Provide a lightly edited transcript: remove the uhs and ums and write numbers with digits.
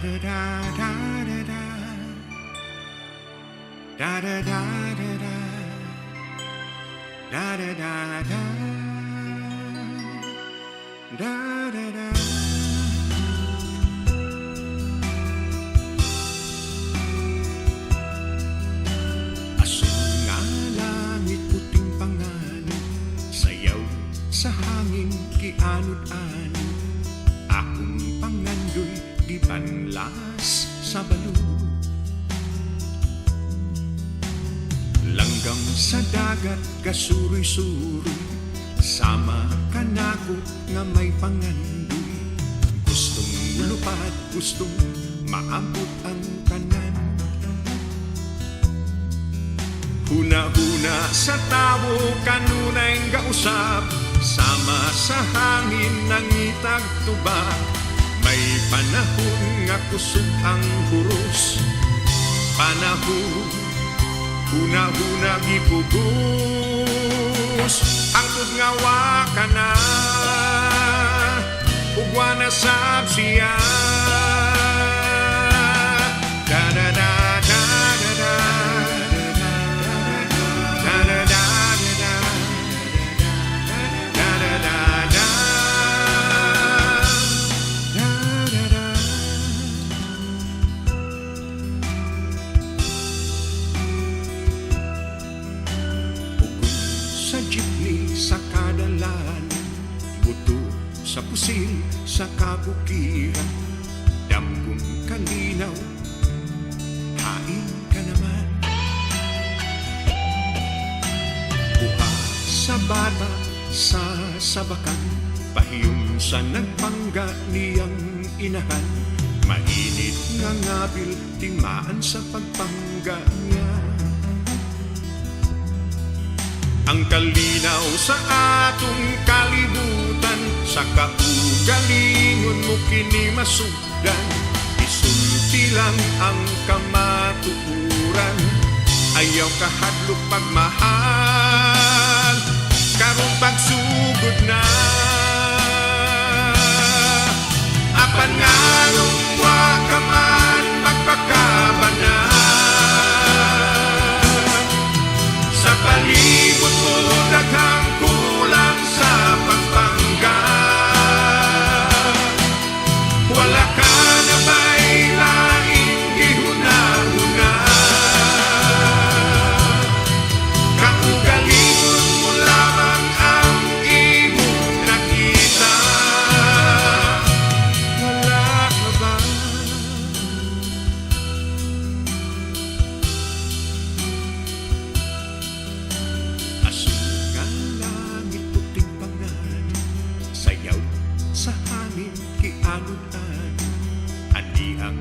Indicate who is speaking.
Speaker 1: da da da da da da da da da da da da da da da da. Asul nga langit, puting panganib, sayaw sa hangin, kianod-anod. Akong pangandoy, di banlas sa balud. Langgam sa dagat, kasuroy-suroy, sama ka nako nga may pangandoy. Gustong lupad, gustong maabot ang tanan. Huna-huna sa tao, kanunay gausap, sama sa hangin ng itag tubak. May panahon nga kusog ang huros, panahon huna-huna gipugos. Ang tudngawa ka na, ugwa na sab siya. Sa jeepney, sa kadalan, buto sa pusil, sa kabukiran, damgong kalinaw, hain ka naman. Buha sa bata, sa sabakan, pahiyong sa nagpangga niyang inahan. Mainit nga ngabil, timaan sa pagpangga niya. Ang kalinaw sa atong kalibutan, sa kaugalingon mo kini masugdan. Isulti lang ang kamatuuran, ayaw kahadlok pagmahal, karong pagsugod na. Apan nga nung ka man magpakabanan, sa palibot mo daghang kulang sa pagpangga. Wala ka na ba'y laing gihuna-huna, kaugalingon mo lamang ang imong nakita. Wala ka ba? Asul nga langit, puting panganib, sayaw sa hangin, kianod-anod. Ani ang